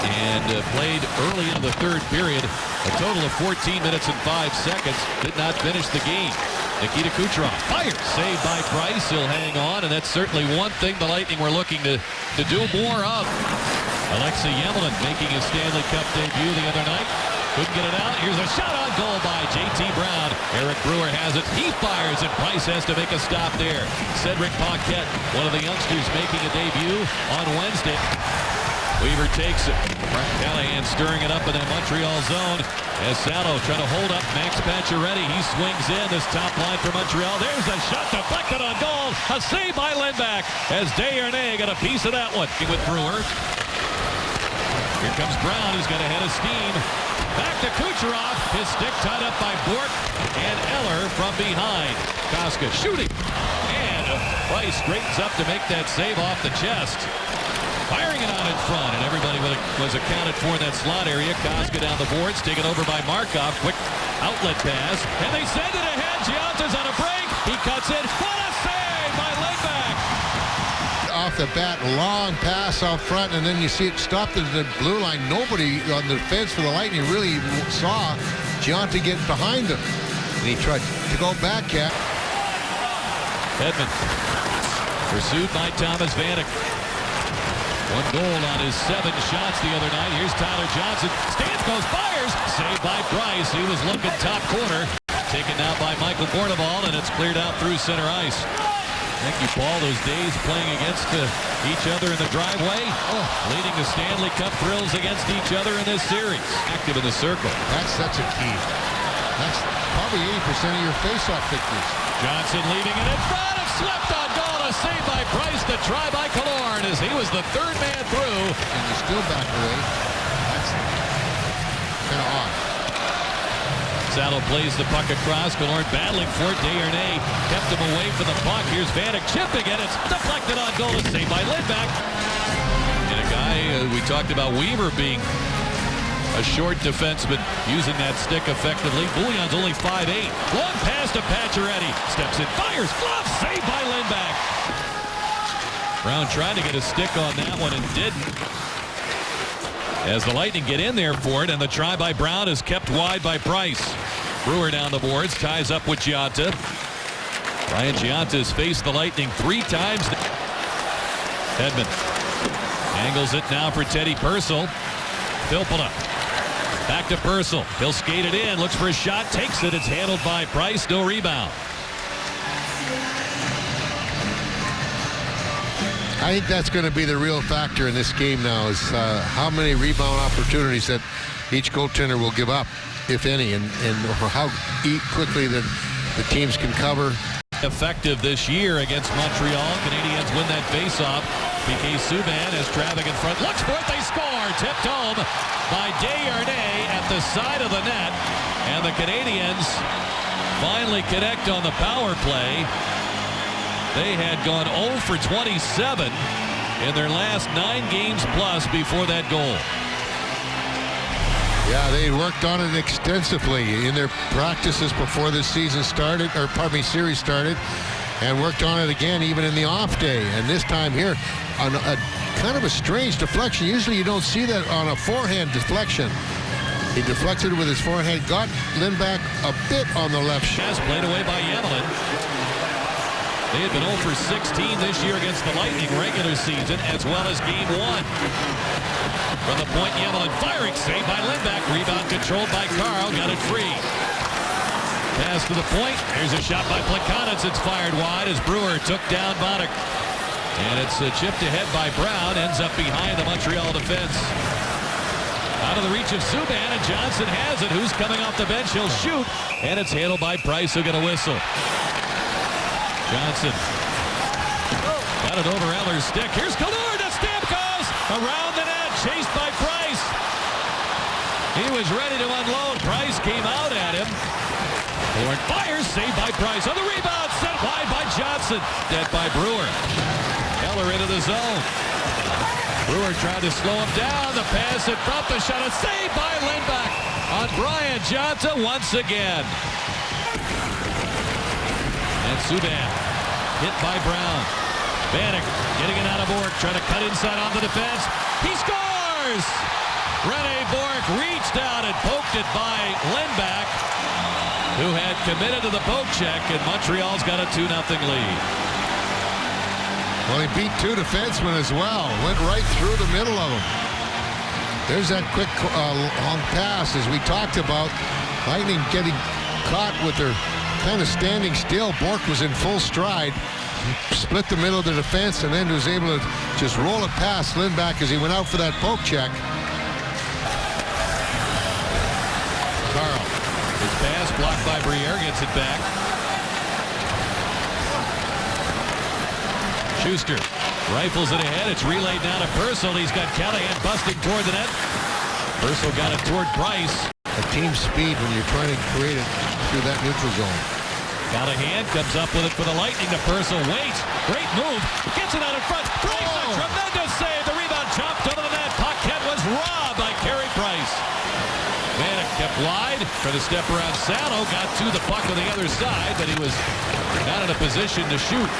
and played early into the third period. A total of 14 minutes and 5 seconds. Did not finish the game. Nikita Kucherov fires. Saved by Price. He'll hang on, and that's certainly one thing the Lightning were looking to do more of. Alexei Yemelin making his Stanley Cup debut the other night. Couldn't get it out. Here's a shot on goal by J.T. Brown. Eric Brewer has it. He fires, and Price has to make a stop there. Cedric Paquette, one of the youngsters making a debut on Wednesday. Weaver takes it. Callahan stirring it up in that Montreal zone. As Sato trying to hold up Max Pacioretty. He swings in this top line for Montreal. There's a shot deflected on goal. A save by Lindback as Desharnais got a piece of that one. With Brewer. Here comes Brown, who's got a head of steam. Back to Kucherov. His stick tied up by Bourque and Eller from behind. Koska shooting. And Price straightens up to make that save off the chest. Firing it out in front, and everybody was accounted for in that slot area. Koska down the boards, taken over by Markov. Quick outlet pass, and they send it ahead. Gianta's on a break. He cuts it. What a save by Lindback! Off the bat, long pass out front, and then you see it stopped at the blue line. Nobody on the defense for the Lightning really saw Gianta get behind him. And he tried to go back at. Edmund pursued by Thomas Vanek. One goal on his 7 shots the other night. Here's Tyler Johnson. Stamkos fires. Saved by Price. He was looking top corner. Taken now by Michael Bornevall, and it's cleared out through center ice. Thank you, Paul. Those days playing against each other in the driveway, leading to Stanley Cup thrills against each other in this series. Active in the circle. That's such a key. That's probably 80% of your face-off victories. Johnson leaving it in front. It's swept on goal. A save by Price. The try by Killorn as he was the third man through. And you still back away. That's kind of odd. Saddle plays the puck across. Killorn battling for it. Desharnais kept him away from the puck. Here's Vanek chipping it. It's deflected on goal. It's saved by Lindback. And a guy we talked about, Weaver being a short defenseman, using that stick effectively. Bouillon's only 5'8". Long pass to Pacioretty. Steps in, fires, glove, saved by Lindback. Brown tried to get a stick on that one and didn't. As the Lightning get in there for it, and the try by Brown is kept wide by Price. Brewer down the boards, ties up with Gianta. Ryan Gianta has faced the Lightning 3 times. Edmund angles it now for Teddy Purcell. Filppula. Back to Purcell. He'll skate it in. Looks for a shot. Takes it. It's handled by Price. No rebound. I think that's going to be the real factor in this game now is how many rebound opportunities that each goaltender will give up, if any, and how quickly the teams can cover. Effective this year against Montreal. Canadiens win that faceoff. PK Subban has traffic in front. Looks for it. They score. Tipped home by Desharnais at the side of the net. And the Canadiens finally connect on the power play. They had gone 0 for 27 in their last 9 games plus before that goal. Yeah, they worked on it extensively in their practices before the season started, or pardon me, series started, and worked on it again even in the off day. And this time here, on a kind of a strange deflection. Usually you don't see that on a forehand deflection. He deflected with his forehand, got Lindback a bit on the left shot. Played away by Yemelin. They had been 0 for 16 this year against the Lightning regular season, as well as Game 1. From the point, Yemelin firing, saved by Lindback. Rebound controlled by Carl, got it free. Pass to the point. Here's a shot by Plekanec. It's fired wide as Brewer took down Vanek. And it's chipped ahead by Brown, ends up behind the Montreal defense. Out of the reach of Subban, and Johnson has it. Who's coming off the bench? He'll shoot, and it's handled by Price, who'll get a whistle. Johnson got it over Eller's stick. Here's Killorn to Stamkos. Around the net, chased by Price. He was ready to unload. Price came out at him. Killorn fires, saved by Price. On the rebound, set wide by Johnson. Dead by Brewer. Eller into the zone. Brewer tried to slow him down. The pass in front, the shot, a save by Lindback on Brian Johnson once again. And Subban hit by Brown. Vanek getting it out of Bourque, trying to cut inside on the defense. He scores! Rene Bourque reached out and poked it by Lindback, who had committed to the poke check, and Montreal's got a 2-0 lead. Well, he beat 2 defensemen as well. Went right through the middle of them. There's that quick long pass, as we talked about. Lightning getting caught with their kind of standing still. Bourque was in full stride. Split the middle of the defense and then was able to just roll it past Lindback as he went out for that poke check. Carl, his pass blocked by Briere, gets it back. Schuster rifles it ahead. It's relayed down to Purcell. He's got Callahan busting toward the net. Purcell got it toward Price. A team speed when you're trying to create it through that neutral zone. Callahan comes up with it for the Lightning to Purcell. Waits. Great move. Gets it out in front. Price, a tremendous save. The rebound chopped under the net. Paquette was robbed by Carey Price. Vanek kept wide for the step around Salo. Got to the puck on the other side, but he was not in a position to shoot.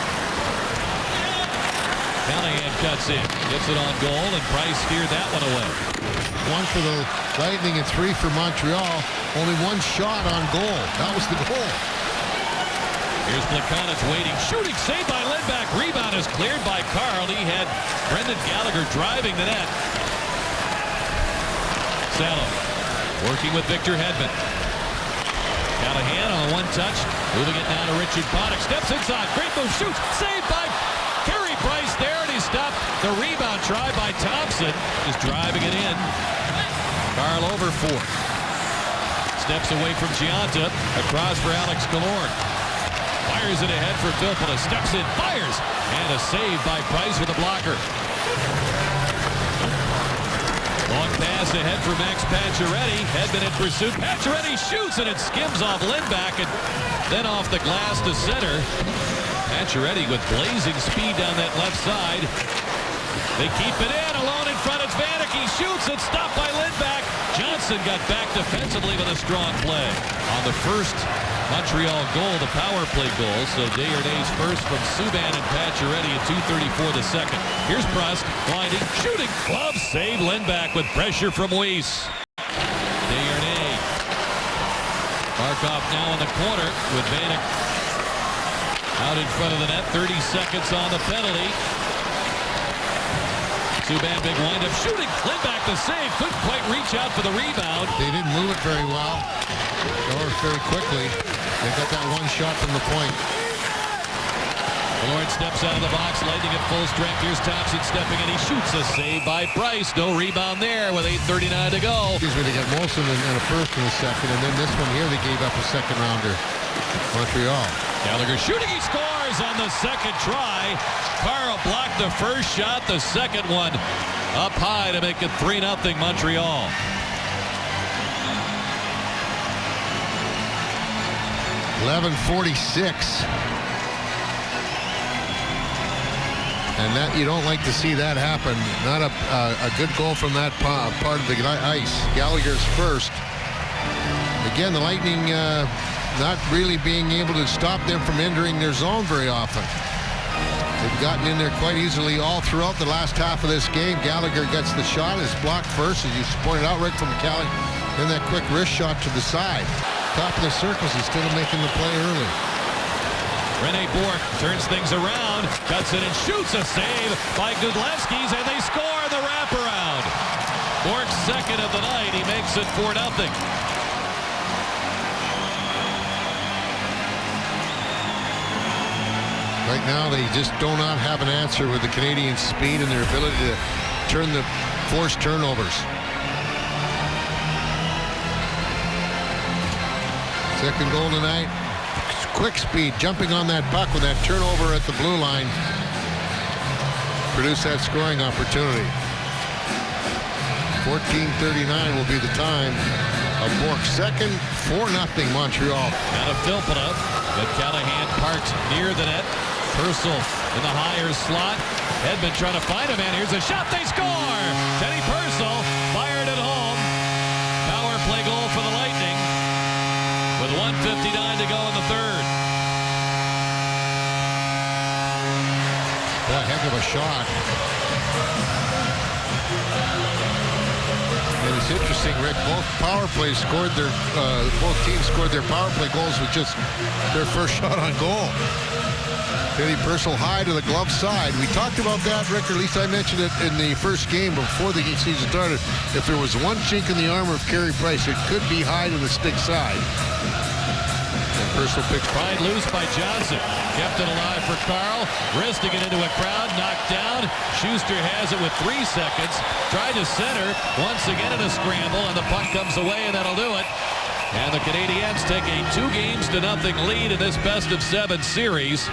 Callahan cuts in. Gets it on goal, and Price steered that one away. 1 for the Lightning and 3 for Montreal. Only 1 shot on goal. That was the goal. Here's Plekanec waiting, shooting, saved by Lindback. Rebound is cleared by Carl. He had Brendan Gallagher driving the net. Salo working with Victor Hedman. Callahan on a 1-touch, moving it down to Richard Panik. Steps inside, great move, shoots, saved by Carey Price there, and he stopped the rebound try by Thompson. Just driving it in. Carl over 4. Steps away from Giunta, across for Alex Killorn. Fires it ahead for Filppula. Steps in, fires, and a save by Price with a blocker. Long pass ahead for Max Pacioretty. Hedman in pursuit. Pacioretty shoots, and it skims off Lindback and then off the glass to center. Pacioretty with blazing speed down that left side. They keep it in. Alone in front, it's Vanek. He shoots. It's stopped by Lindback. Johnson got back defensively with a strong play. On the first Montreal goal, the power play goal. So Desharnais first from Subban and Pacioretty at 2:34 the second. Here's Prost, blinding, shooting, glove save. Lindback with pressure from Weiss. Desharnais. Markov now in the corner with Vanek out in front of the net. 30 seconds on the penalty. Subban, big windup, shooting. Lindback the save. Couldn't quite reach out for the rebound. They didn't move it very well, or very quickly. They got that 1 shot from the point. Lord steps out of the box, Lightning at full strength. Here's Thompson stepping in. He shoots, a save by Price. No rebound there with 8:39 to go. Excuse me, they got Molson and a first in the second, and then this one here they gave up a second rounder. Montreal. Gallagher shooting, he scores on the second try. Carl blocked the first shot, the second one up high to make it 3-0 Montreal. .11:46. And that, you don't like to see that happen. Not a good goal from that part of the ice. Gallagher's first. Again, the Lightning not really being able to stop them from entering their zone very often. They've gotten in there quite easily all throughout the last half of this game. Gallagher gets the shot, is blocked first, as you pointed out, right from Cali. Then that quick wrist shot to the side. Top of the circles instead of making the play early. Rene Bourque turns things around, cuts it and shoots, a save by Gudlevskis, and they score the wraparound. Bourque's second of the night. He makes it 4-0. Right now, they just do not have an answer with the Canadian speed and their ability to turn the forced turnovers. Second goal tonight. Quick speed, jumping on that puck with that turnover at the blue line. Produce that scoring opportunity. 14:39 will be the time of Bourque's second. 4-0 Montreal. Out of Filppula, but Callahan parked near the net. Purcell in the higher slot. Hedman trying to find a man. Here's a shot. They score! Teddy Purcell fired it home. Power play goal for the Lightning with 1:59 to go in the third. Boy, heck of a shot. And it's interesting, Rick, both power plays scored their, both teams scored their power play goals with just their first shot on goal. Hitting personal high to the glove side. We talked about that, Rick, or at least I mentioned it in the first game before the season started. If there was one chink in the armor of Carey Price, it could be high to the stick side. And personal pitch. Pried loose by Johnson. Kept it alive for Carl. Wristing it into a crowd. Knocked down. Schuster has it with 3 seconds. Tried to center. Once again in a scramble, and the puck comes away, and that'll do it. And the Canadiens take a 2-0 lead in this best-of-7 series.